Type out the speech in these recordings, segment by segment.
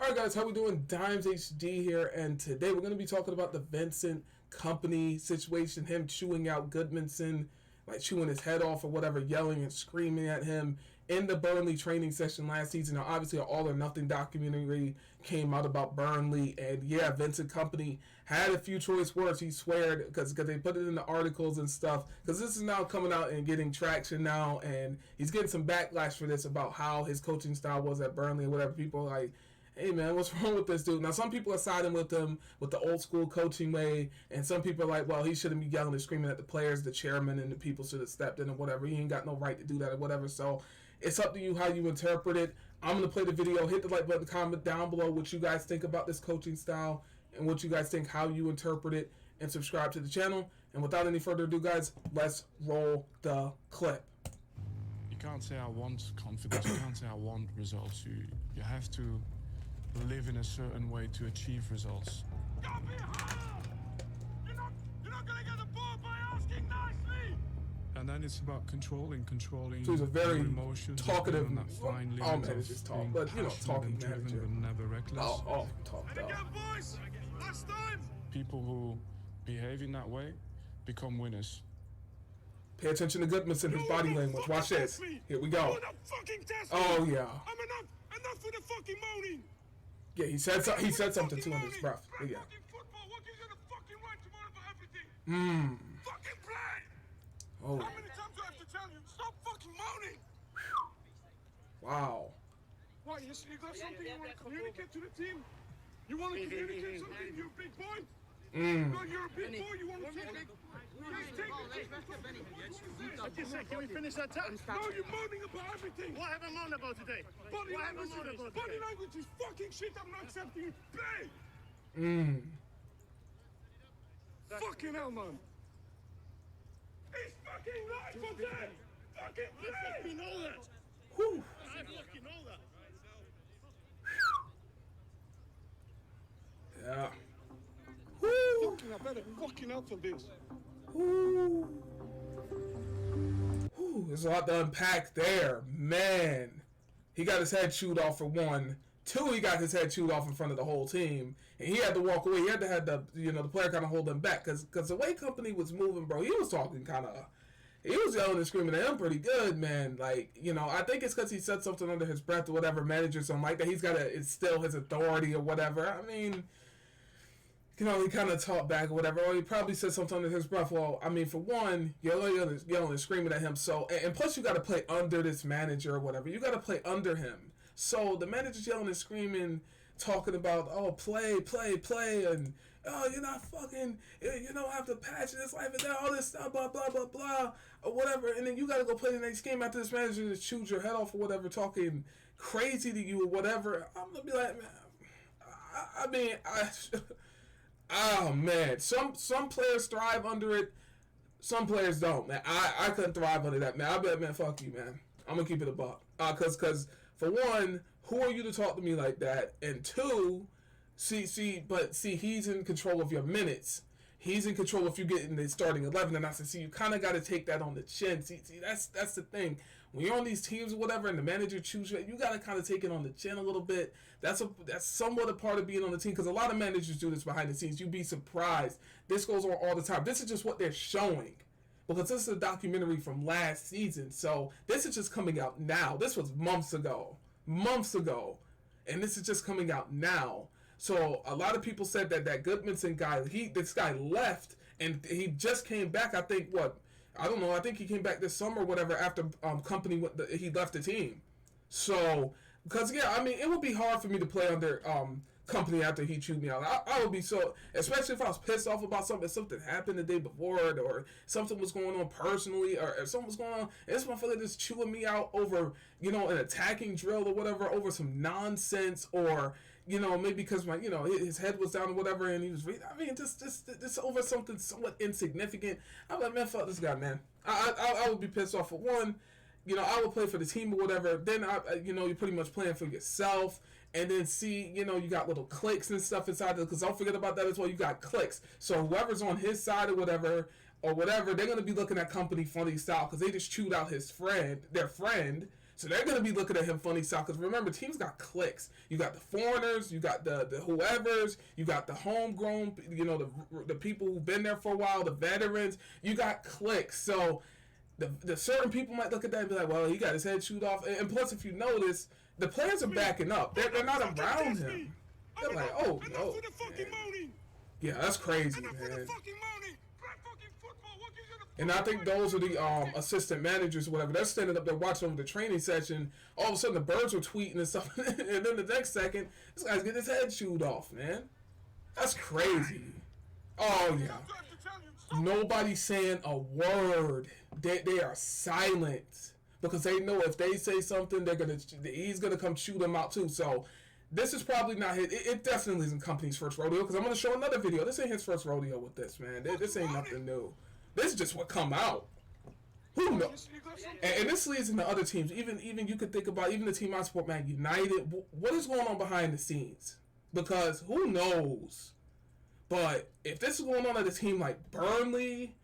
Alright guys, how we doing? Dimes HD here, and today we're going to be talking about the Vincent Kompany situation, him chewing out Gudmundsson, like chewing his head off or whatever, yelling and screaming at him in the Burnley training session last season. Now obviously an All or Nothing documentary came out about Burnley, and yeah, Vincent Kompany had a few choice words, he sweared, because they put it in the articles and stuff, because this is now coming out and getting traction now, and he's getting some backlash for this about how his coaching style was at Burnley and whatever. People are like, hey man, what's wrong with this dude? Now some people are siding with him with the old school coaching way, and some people are like, well, he shouldn't be yelling and screaming at the players, the chairman and the people should have stepped in and whatever. He ain't got no right to do that or whatever. So it's up to you how you interpret it. I'm going to play the video. Hit the like button, comment down below what you guys think about this coaching style and what you guys think, how you interpret it, and subscribe to the channel. And without any further ado, guys, let's roll the clip. You can't say I want confidence, you can't say I want results. You have to live in a certain way to achieve results. Don't be hard! You're not gonna get the ball by asking nicely! And then it's about controlling So he's a very emotions, talkative, that fine line manager's talk, but you know, talking manager. But never reckless. Talk And again, boys, last time! People who behave in that way become winners. Pay attention to Gudmundsson, his body language. Watch this. Here we go. Oh yeah. I'm enough with the fucking moaning! Yeah, he said something to him in his breath. Yeah. Fucking football, what gives you the fucking right to moan about everything? Fucking play! Oh. How many times do I have to tell you? Stop fucking moaning! Wow. What, you got something you want to communicate to the teim? You want to communicate something, you big boy? No, you're a big boy, you want to talk? Can we finish that task? No, you're moaning about everything! What have I moaned about today? Body language is fucking shit, I'm not accepting it. Play! Fucking hell, man! It's fucking life for them! Fucking play! We know that! Whew. I fucking know that! Yeah. Woo. I better fucking out for this. Woo. Whew, there's a lot to unpack there, man. He got his head chewed off for one. Two, he got his head chewed off in front of the whole team, and he had to walk away. He had to have the player kind of hold him back, because the way Kompany was moving, bro, he was talking kind of, he was yelling and screaming at him pretty good, man. Like, I think it's because he said something under his breath or whatever. Manager something like that. He's got to instill his authority or whatever. I mean, he kind of talked back or whatever. Or he probably said something under his breath. Well, I mean, for one, yelling and screaming at him. So, and plus you got to play under this manager or whatever. You got to play under him. So the manager's yelling and screaming, talking about, oh, play, and oh, you're not fucking, you don't have to patch this life and all this stuff, blah, blah, blah, blah, or whatever. And then you got to go play the next game after this manager just chews your head off or whatever, talking crazy to you or whatever. I'm going to be like, man, oh, man. Some players thrive under it. Some players don't, man. I couldn't thrive under that, man. I'd be like, man, fuck you, man. I'm going to keep it a buck. Because for one, who are you to talk to me like that? And two, see, he's in control of your minutes. He's in control if you get in the starting 11. And I said, see, you kind of got to take that on the chin. See, that's the thing. When you're on these teams or whatever, and the manager chooses you got to kind of take it on the chin a little bit. That's somewhat a part of being on the team, because a lot of managers do this behind the scenes. You'd be surprised. This goes on all the time. This is just what they're showing, because this is a documentary from last season. So this is just coming out now. This was months ago, and this is just coming out now. So a lot of people said that Gudmundsson guy, this guy left, and he just came back. I think I don't know. I think he came back this summer or whatever after Kompany he left the team. So because yeah, I mean, it would be hard for me to play under Kompany after he chewed me out. I would be so, especially if I was pissed off about something happened the day before, or something was going on personally, or something was going on, and this motherfucker just chewing me out over, an attacking drill or whatever, over some nonsense, or, maybe because his head was down or whatever, and he was, just over something somewhat insignificant. I'm like, man, fuck this guy, man. I would be pissed off for one. I would play for the team or whatever. Then, you're pretty much playing for yourself. And then you got little cliques and stuff inside there. Because don't forget about that as well. You got cliques. So whoever's on his side or whatever, they're going to be looking at Kompany funny style. Because they just chewed out their friend. So they're going to be looking at him funny style. Because remember, teams got cliques. You got the foreigners, you got the whoever's, you got the homegrown, the people who've been there for a while, the veterans. You got cliques. So the certain people might look at that and be like, well, he got his head chewed off. And plus, if you notice, the players are backing up. They're not around him. They're like, oh, no. Yeah, that's crazy, man. And I think those are the assistant managers or whatever. They're standing up there watching over the training session. All of a sudden, the birds were tweeting and stuff. And then the next second, this guy's getting his head chewed off, man. That's crazy. Oh, yeah. Nobody's saying a word. They are silent. Because they know if they say something, he's going to come chew them out, too. So, this is probably not his. It definitely isn't Kompany's first rodeo. Because I'm going to show another video. This ain't his first rodeo with this, man. This ain't nothing new. This is just what come out. Who knows? And this leads into other teams. Even you could think about even the team I support, Man United. What is going on behind the scenes? Because who knows? But if this is going on at a team like Burnley,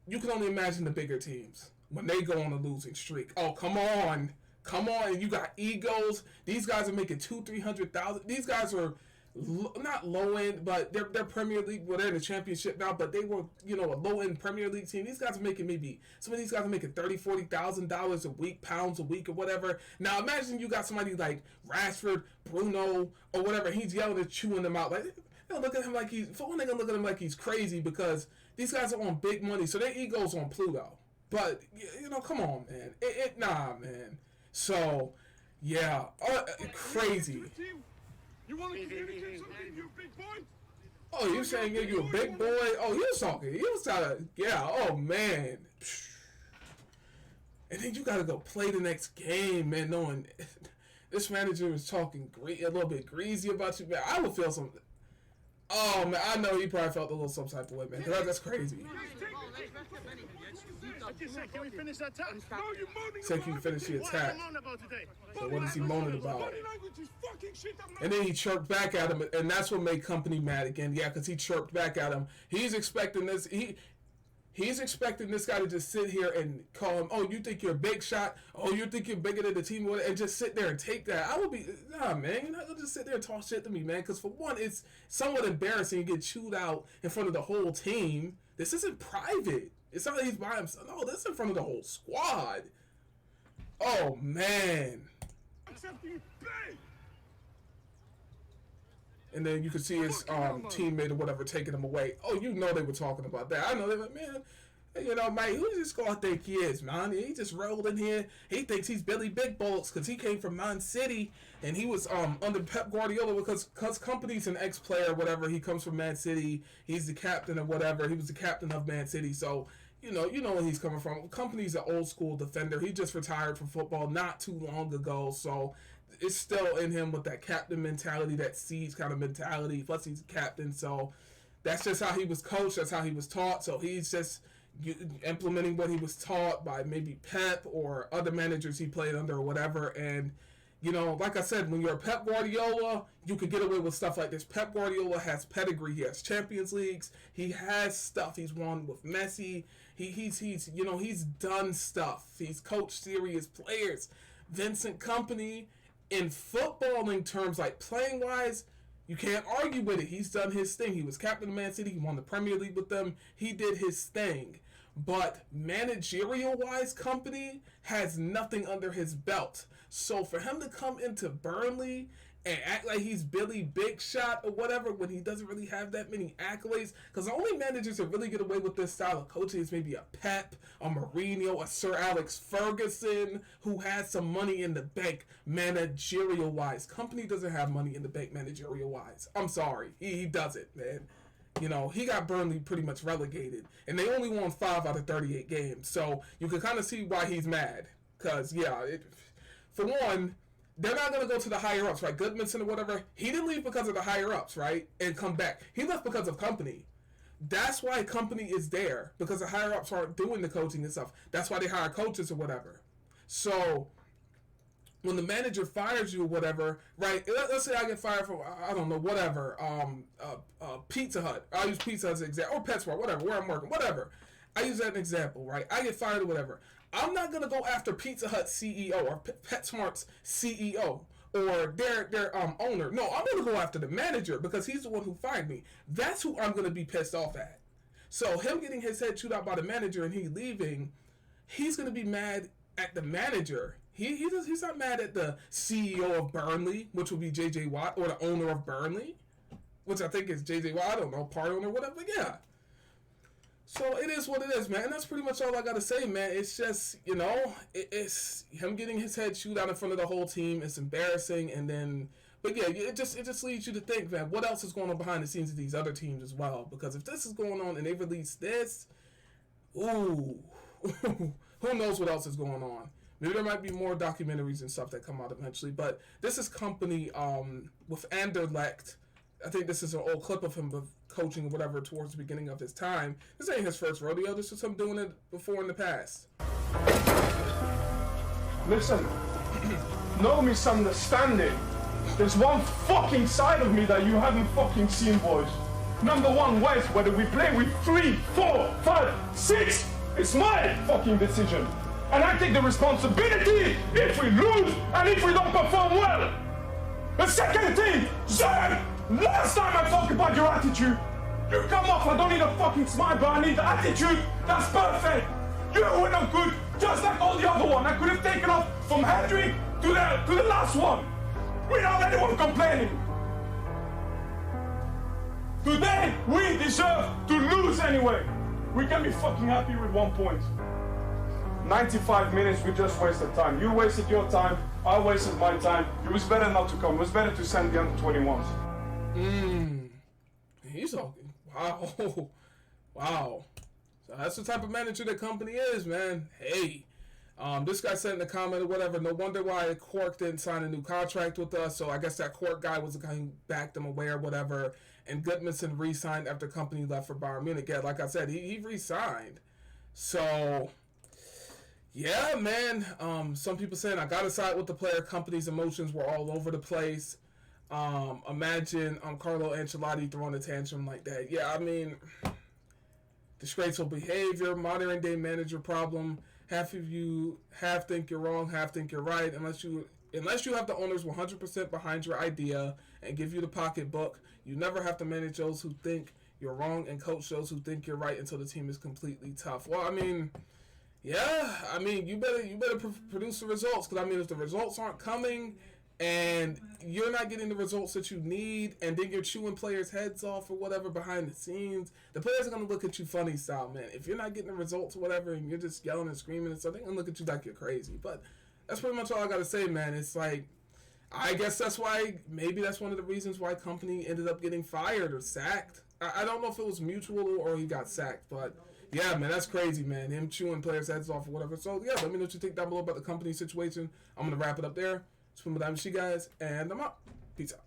you can only imagine the bigger teams when they go on a losing streak. Oh, come on. You got egos. These guys are making $200,000-$300,000. These guys are not low end, but they're Premier League. Well, they're in the Championship now, but they were, a low end Premier League team. These guys are making some of these guys are making $30,000-$40,000 a week, pounds a week, or whatever. Now imagine you got somebody like Rashford, Bruno, or whatever. He's yelling and chewing them out. Like, they're gonna look at him like he's crazy because these guys are on big money, so their ego's on Pluto. But come on, man. Nah, man. So, yeah, crazy. You want to communicate something, you big boy? Oh, you saying you a big boy? Oh, he was talking. He was trying to, yeah, oh, man. And then you got to go play the next game, man, knowing this manager was talking a little bit greasy about you, man. I would feel something. Oh, man, I know he probably felt a little some type of way, man. That's crazy. Can we finish that task? Say, can you finish the attack? So what is he moaning about? And then he chirped back at him, and that's what made Kompany mad again. Yeah, because he chirped back at him. He's expecting this. He's expecting this guy to just sit here and call him, oh, you think you're a big shot? Oh, you think you're bigger than the team? And just sit there and take that. I would be, nah, man. You're not going to just sit there and talk shit to me, man. Because for one, it's somewhat embarrassing to get chewed out in front of the whole team. This isn't private. It's not like he's by himself. No, this is in front of the whole squad. Oh, man. And then you could see his teammate or whatever taking him away. Oh, they were talking about that. I know they were like, man, mate, who does this guy think he is, man? He just rolled in here. He thinks he's Billy Big Bullets because he came from Man City and he was under Pep Guardiola because Kompany's an ex-player or whatever. He comes from Man City. He's the captain or whatever. He was the captain of Man City. So, you know where he's coming from. Kompany's an old school defender. He just retired from football not too long ago. So, it's still in him with that captain mentality, that siege kind of mentality. Plus, he's a captain. So, that's just how he was coached. That's how he was taught. So, he's just implementing what he was taught by maybe Pep or other managers he played under or whatever. And, like I said, when you're a Pep Guardiola, you could get away with stuff like this. Pep Guardiola has pedigree. He has Champions Leagues. He has stuff. He's won with Messi. He's done stuff. He's coached serious players. Vincent Kompany, in footballing terms, like playing wise, you can't argue with it. He's done his thing. He was captain of Man City. He won the Premier League with them. He did his thing. But managerial-wise, Kompany has nothing under his belt. So for him to come into Burnley and act like he's Billy Big Shot or whatever when he doesn't really have that many accolades, because the only managers that really get away with this style of coaching is maybe a Pep, a Mourinho, a Sir Alex Ferguson, who has some money in the bank managerial-wise. Kompany doesn't have money in the bank managerial-wise. I'm sorry. He doesn't, man. He got Burnley pretty much relegated, and they only won 5 out of 38 games. So you can kind of see why he's mad. Because, for one, they're not going to go to the higher-ups, right? Gudmundsson or whatever, he didn't leave because of the higher-ups, right? And come back. He left because of Kompany. That's why Kompany is there, because the higher-ups aren't doing the coaching and stuff. That's why they hire coaches or whatever. So when the manager fires you or whatever, right? Let's say I get fired from, I don't know, whatever, Pizza Hut. I'll use Pizza Hut as an example, or PetSmart, whatever, where I'm working, whatever. I use that as an example, right? I get fired or whatever. I'm not gonna go after Pizza Hut CEO or PetSmart's CEO or their owner. No, I'm gonna go after the manager because he's the one who fired me. That's who I'm gonna be pissed off at. So him getting his head chewed out by the manager and he leaving, he's gonna be mad at the manager. He's not mad at the CEO of Burnley, which would be J.J. Watt, or the owner of Burnley, which I think is J.J. Watt. I don't know, part owner, whatever. But yeah. So it is what it is, man. And that's pretty much all I gotta say, man. It's just, it's him getting his head chewed out in front of the whole team. It's embarrassing, and then, but yeah, it just leads you to think, man, what else is going on behind the scenes of these other teams as well? Because if this is going on and they release this, ooh, who knows what else is going on? Maybe there might be more documentaries and stuff that come out eventually. But this is Kompany with Anderlecht. I think this is an old clip of him coaching or whatever towards the beginning of his time. This ain't his first rodeo. This is him doing it before in the past. Listen, no misunderstanding. There's one fucking side of me that you haven't fucking seen, boys. Number one, West, whether we play with 3, 4, 5, 6, it's my fucking decision. And I take the responsibility if we lose and if we don't perform well. The second thing, Zan, last time I talked about your attitude, you come off, I don't need a fucking smile, but I need the attitude. That's perfect. You were not good, just like all the other one. I could have taken off from Hendrick to the last one without anyone complaining. Today, we deserve to lose anyway. We can be fucking happy with 1 point. 95 minutes, we just wasted time. You wasted your time, I wasted my time. It was better not to come. It was better to send the under-21s. He's talking. Wow. Wow. So that's the type of manager that Kompany is, man. Hey. This guy said in the comment or whatever, no wonder why Cork didn't sign a new contract with us. So I guess that Cork guy was the guy who backed them away or whatever. And Gudmundsson re-signed after Kompany left for Bayern Munich. Yeah, like I said, he re-signed. So... yeah, man. Some people saying I gotta side with the player. Kompany's emotions were all over the place. Imagine Carlo Ancelotti throwing a tantrum like that. Yeah, I mean, disgraceful behavior, modern day manager problem. Half of you think you're wrong, half think you're right. Unless you have the owners 100% behind your idea and give you the pocketbook, you never have to manage those who think you're wrong and coach those who think you're right until the team is completely tough. Well, I mean. Yeah, I mean, you better produce the results, because, I mean, if the results aren't coming and you're not getting the results that you need and then you're chewing players' heads off or whatever behind the scenes, the players are going to look at you funny style, man. If you're not getting the results or whatever and you're just yelling and screaming and stuff, they're going to look at you like you're crazy. But that's pretty much all I got to say, man. It's like, I guess maybe that's one of the reasons why Kompany ended up getting fired or sacked. I don't know if it was mutual or he got sacked, but... yeah, man, that's crazy, man. Him chewing players' heads off or whatever. So, yeah, let me know what you think down below about the Kompany situation. I'm going to wrap it up there. Swim with MC, guys, and I'm out. Peace out.